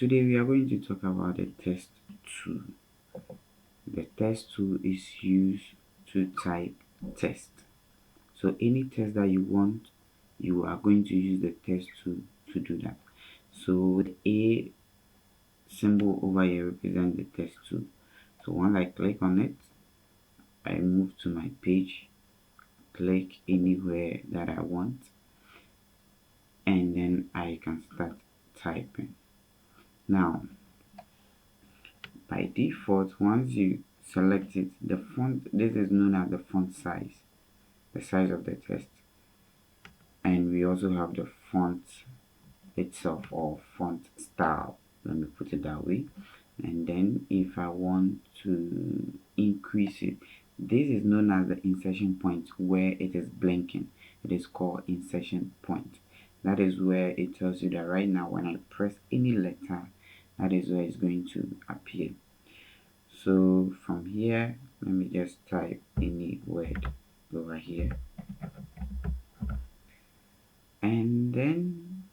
today we are going to talk about the test tool. The test tool is used to type test. So any test that you want, you are going to use the test tool to do that. So the A symbol over here represents the test tool. So once I click on it, I move to my page, click anywhere that I want, and then I can start typing. Now, by default, once you select it, the font, this is known as the font size, the size of the text. And we also have the font itself, or font style, let me put it that way. And then if I want to increase it, this is known as the insertion point, where it is blinking. It is called insertion point. That is where it tells you that right now when I press any letter, that is where it's going to appear. So from here, let me just type any word over here, and then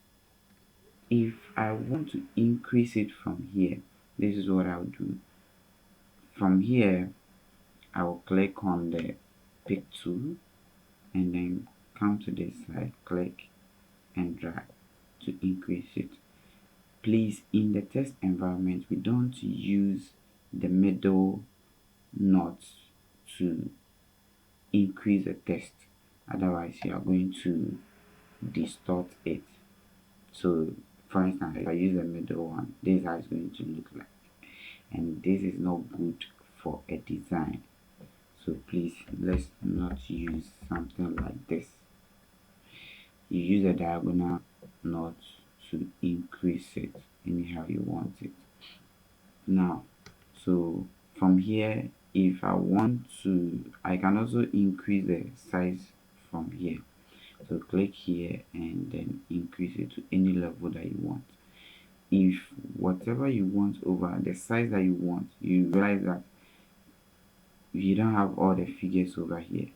if I want to increase it from here, this is what I'll do. From here, I will click on the pick tool and then come to this side, click and drag to increase it. Please, in the test environment, we don't use the middle knots to increase the text, otherwise you are going to distort it. So for instance, if I use the middle one, this is how it's going to look like, and this is not good for a design. So please, let's not use something like this. You use a diagonal knot to increase it anyhow you want it. Now, so from here, if I want to, I can also increase the size from here. So click here and then increase it to any level that you want. If whatever you want over the size that you want, you realize that you don't have all the figures over here,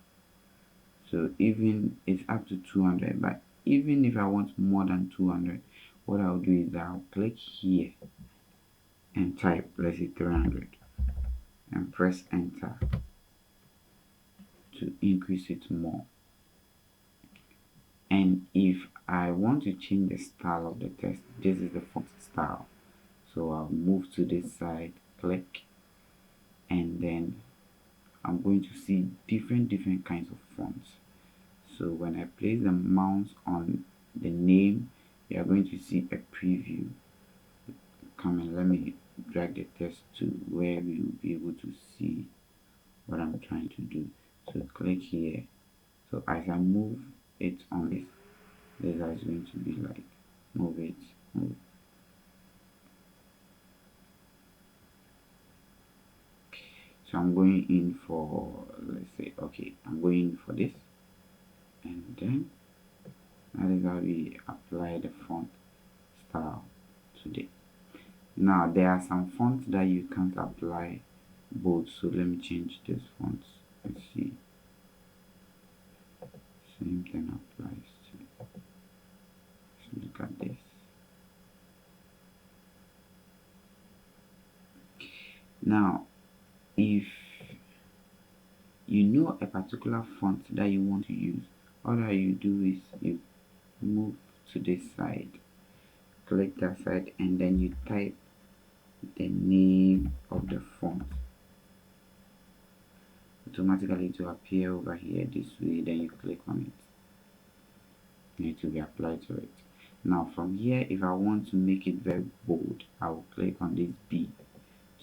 so even it's up to 200, but even if I want more than 200, what I'll do is that I'll click here and type, let's say 300, and press enter to increase it more. And if I want to change the style of the text, this is the font style. So I'll move to this side, click, and then I'm going to see different kinds of fonts. So when I place the mouse on the name, you are going to see a preview coming. Let me drag the text to where we will be able to see what I'm trying to do. So click here. So as I move it on this is how it's going to be like. Move it, move. So I'm going in for, let's say, okay, I'm going in for this, and then that is how we apply the font style today. Now there are some fonts that you can't apply both, so let me change this font. Let's see, same thing applies to, let's look at this. Now if you know a particular font that you want to use, all that you do is you move to this side, click that side, and then you type the name of the font. Automatically it will appear over here this way, then you click on it and it will be applied to it. Now from here, if I want to make it very bold, I will click on this B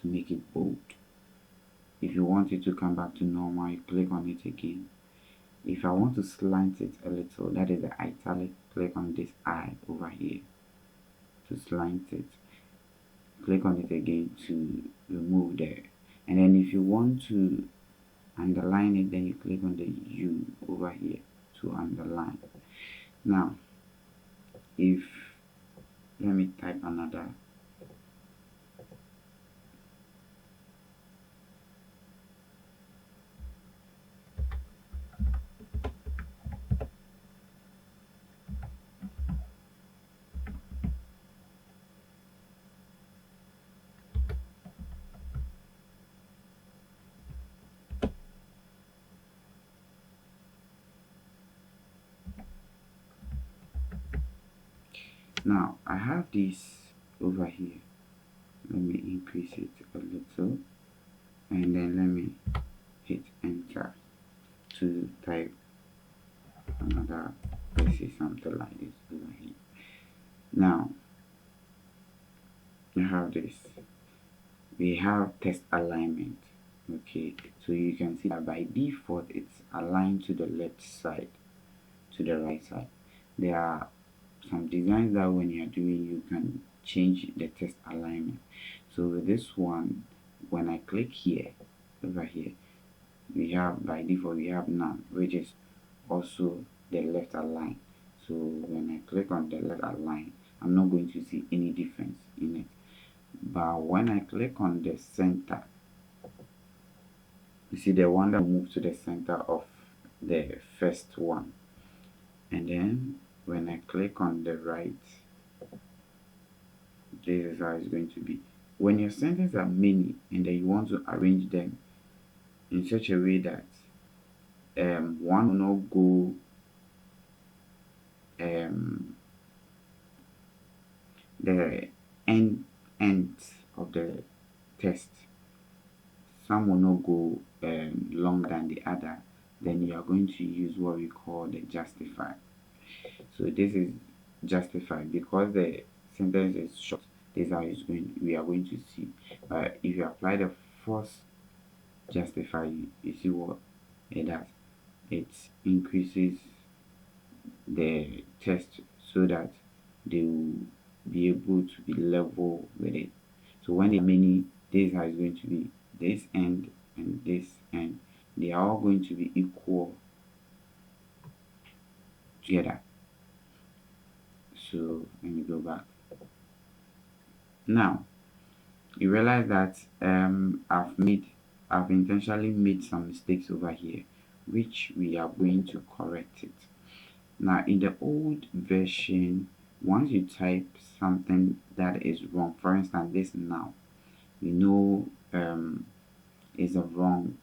to make it bold. If you want it to come back to normal, you click on it again. If I want to slant it a little, that is the italic, click on this I over here to slant it. Click on it again to remove there. And then if you want to underline it, then you click on the U over here to underline. Now if, let me type another. Now I have this over here. Let me increase it a little, and then let me hit enter to type another, let's say something like this over here. Now I have this. We have test alignment. Okay, so you can see that by default it's aligned to the left side, to the right side. There are some designs that when you're doing, you can change the test alignment. So with this one, when I click here, over here, we have by default we have none, which is also the left align. So when I click on the left align, I'm not going to see any difference in it. But when I click on the center, you see the one that moves to the center of the first one. And then when I click on the right, this is how it's going to be. When your sentences are many and then you want to arrange them in such a way that one will not go the end of the text, some will not go longer than the other, then you are going to use what we call the justify. So this is justified because the sentence is short. This is how it's going, we are going to see. But if you apply the first justify, you see what it does. It increases the text so that they will be able to be level with it. So when the many, this is how it's going to be. This end and this end, they are all going to be equal together. So let me go back. Now you realize that I've intentionally made some mistakes over here, which we are going to correct it. Now in the old version, once you type something that is wrong, for instance this now, you know is a wrong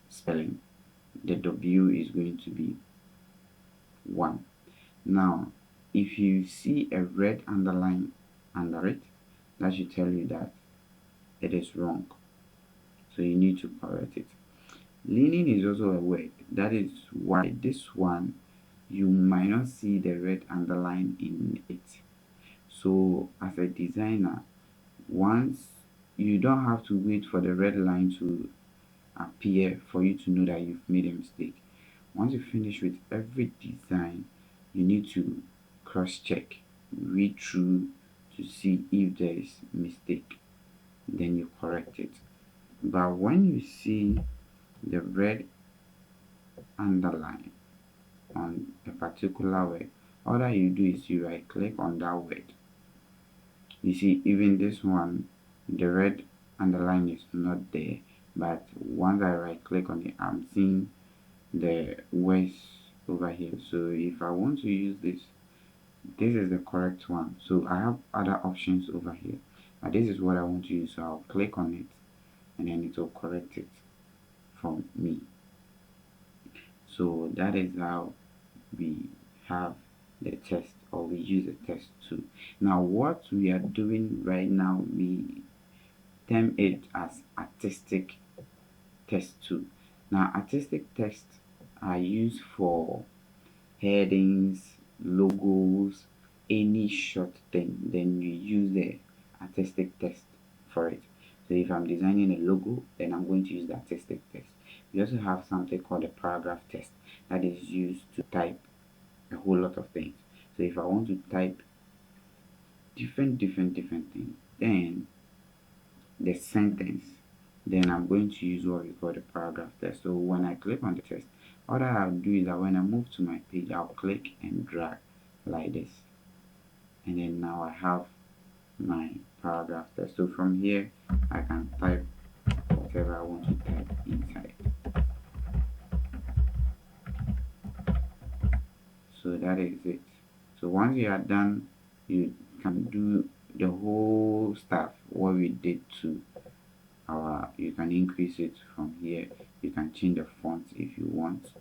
spelling, the W is going to be 1. Now if you see a red underline under it, that should tell you that it is wrong, so you need to correct it. Leaning is also a word, that is why this one you might not see the red underline in it. So as a designer, once you don't have to wait for the red line to appear for you to know that you've made a mistake. Once you finish with every design, you need to cross check, read through to see if there is mistake, then you correct it. But when you see the red underline on a particular word, all that you do is you right click on that word. You see, even this one, the red underline is not there, but once I right click on it, I'm seeing the words over here. So if I want to use this is the correct one. So I have other options over here, but this is what I want to use. So I'll click on it and then it will correct it for me. So that is how we have the test, or we use the test too. Now what we are doing right now, we term it as artistic test 2. Now artistic tests are used for headings, logos, any short thing, then you use the artistic test for it. So if I'm designing a logo, then I'm going to use the artistic test. We also have something called a paragraph test that is used to type a whole lot of things. So if I want to type different things, then the sentence, then I'm going to use what we call the paragraph test. So when I click on the test, all that I'll do is that when I move to my page, I'll click and drag like this, and then now I have my paragraph test. So from here I can type whatever I want to type inside. So that is it. So once you are done, you can do the whole stuff what we did to our, you can increase it from here, you can change the font if you want,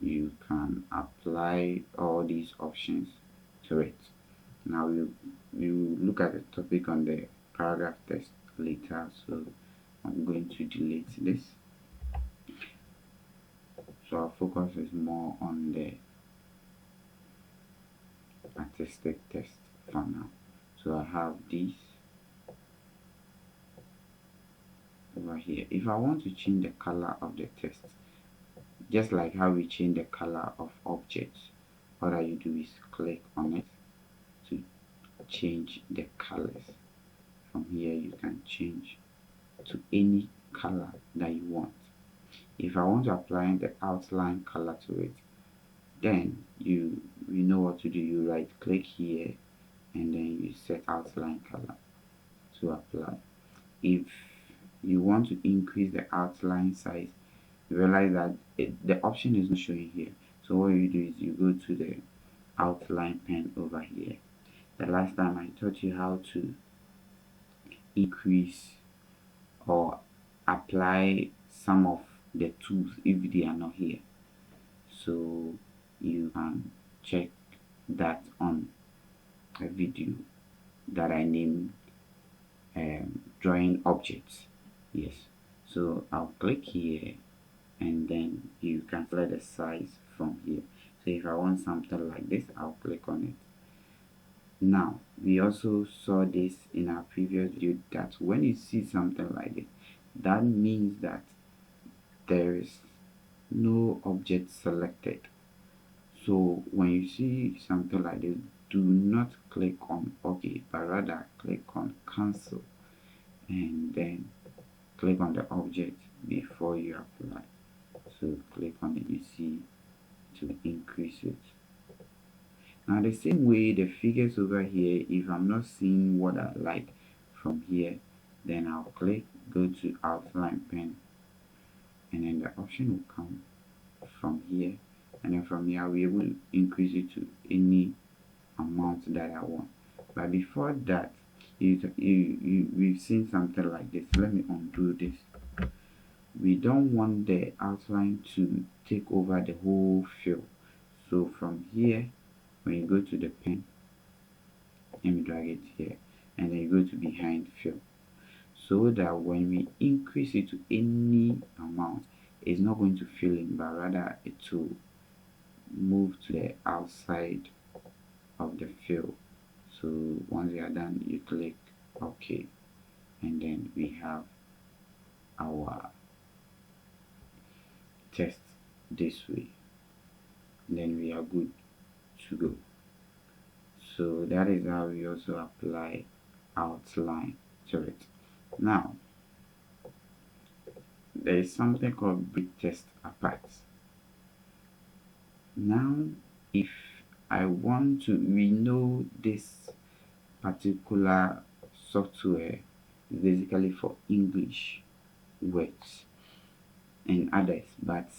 you can apply all these options to it. Now we will look at the topic on the paragraph text later, so I'm going to delete this. So our focus is more on the artistic text for now. So I have this over here. If I want to change the color of the text, just like how we change the color of objects, what you do is click on it to change the colors. From here you can change to any color that you want. If I want to apply the outline color to it, then you know what to do. You right click here and then you set outline color to apply. If you want to increase the outline size, you realize that the option is not showing here. So what you do is you go to the outline pen over here. The last time I taught you how to increase or apply some of the tools if they are not here. So you can check that on a video that I named drawing objects. Yes, so I'll click here and then you can select the size from here. So if I want something like this, I'll click on it. Now we also saw this in our previous video that when you see something like this, that means that there is no object selected. So when you see something like this, do not click on OK, but rather click on cancel and then click on the object before you apply. So click on it, you see, to increase it. Now the same way the figures over here, if I'm not seeing what I like from here, then I'll click, go to outline pen, and then the option will come from here, and then from here I'll be able to increase it to any amount that I want. But before that, we've seen something like this. Let me undo this. We don't want the outline to take over the whole fill. So from here, when you go to the pen, let me drag it here, and then you go to behind fill, so that when we increase it to any amount, it's not going to fill in, but rather it will move to the outside of the fill. So once you are done, you click OK, and then we have our text this way, and then we are good to go. So that is how we also apply outline to it. Now there is something called break text apart. Now if I want to, we know this particular software is basically for English words and others, but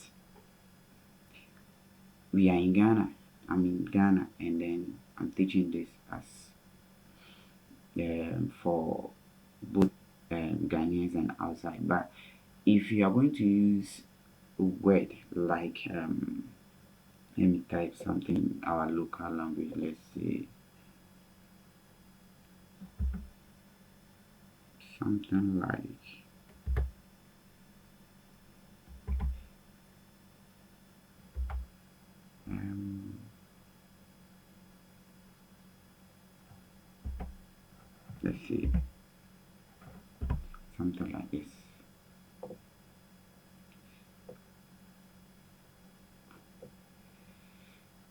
we are in Ghana. I'm in Ghana, and then I'm teaching this as for both Ghanaians and outside. But if you are going to use a word like let me type something in our local language. Let's say something like let's see something like this.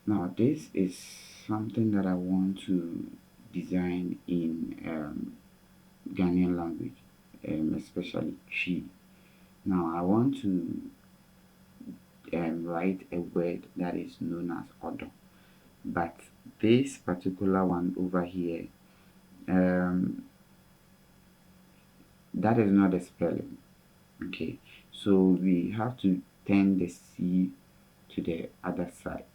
Now this is something that I want to design in Ghanaian language, especially Chi. Now I want to write a word that is known as Odo, but this particular one over here, that is not the spelling. Okay, so we have to turn the C to the other side.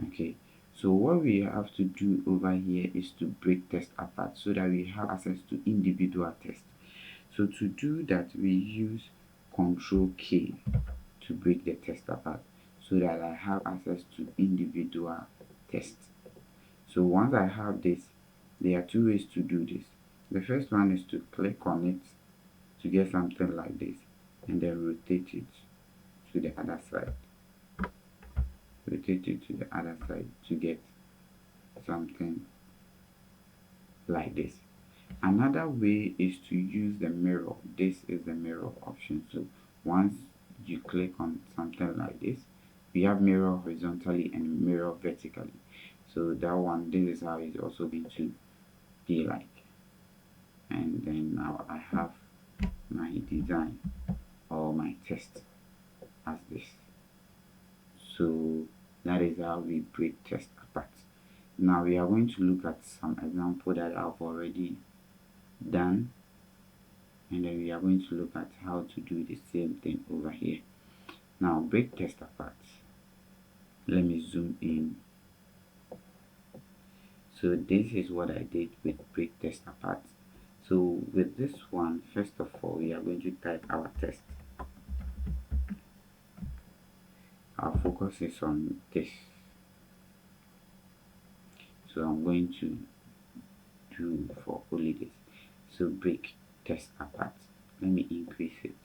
Okay, so what we have to do over here is to break text apart so that we have access to individual text. So to do that, we use Ctrl K to break the text apart so that I have access to individual text. So once I have this, There are two ways to do this. The first one is to click on it to get something like this, and then rotate it to the other side. Rotate it to the other side to get something like this. Another way is to use the mirror. This is the mirror option. So once you click on something like this, we have mirror horizontally and mirror vertically. So that one, this is how it's also going to be like. And then now I have my design or my test as this. So that is how we break test apart. Now we are going to look at some example that I've already done, and then we are going to look at how to do the same thing over here. Now break test apart. Let me zoom in. So this is what I did with break test apart. So with this one, first of all, we are going to type our test. Our focus is on this. So I'm going to do for only this. So break test apart. Let me increase it.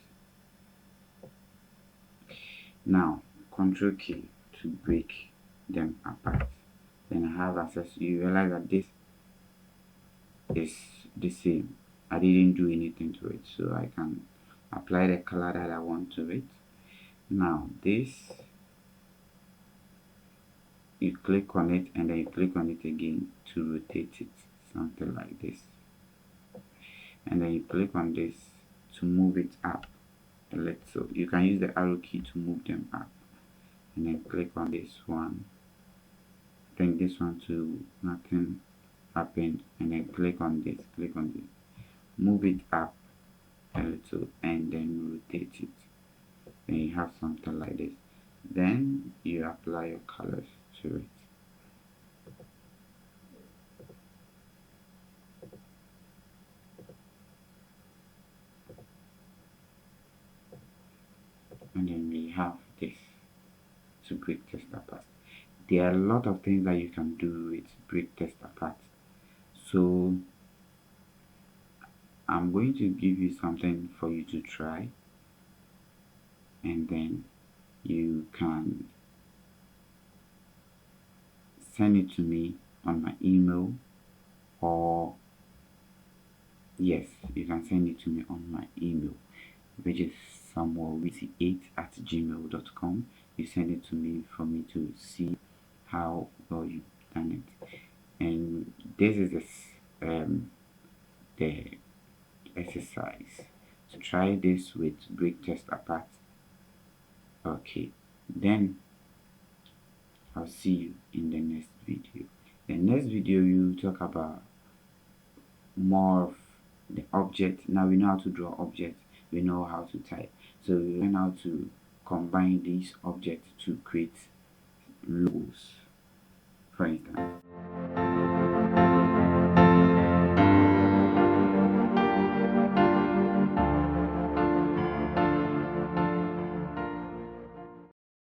Now Control key to break them apart. Then I have access. You realize that this is the same. I didn't do anything to it, so I can apply the color that I want to it. Now this, you click on it and then you click on it again to rotate it, something like this. And then you click on this to move it up a little. You can use the arrow key to move them up. And then click on this one, bring this one to nothing happened, and then click on this, move it up a little, and then rotate it. Then you have something like this. Then you apply your colors to it. And then we have this to break test apart. There are a lot of things that you can do with break test apart. So I'm going to give you something for you to try, and then you can send it to me on my email, or yes, you can send it to me on my email, which is samuelwitty8@gmail.com. You send it to me for me to see how well you've done it. And this is the exercise. So try this with break test apart. Okay, then I'll see you in the next video. The next video you talk about more of the object. Now we know how to draw objects, we know how to type, so we learn how to combine these objects to create logos, for instance.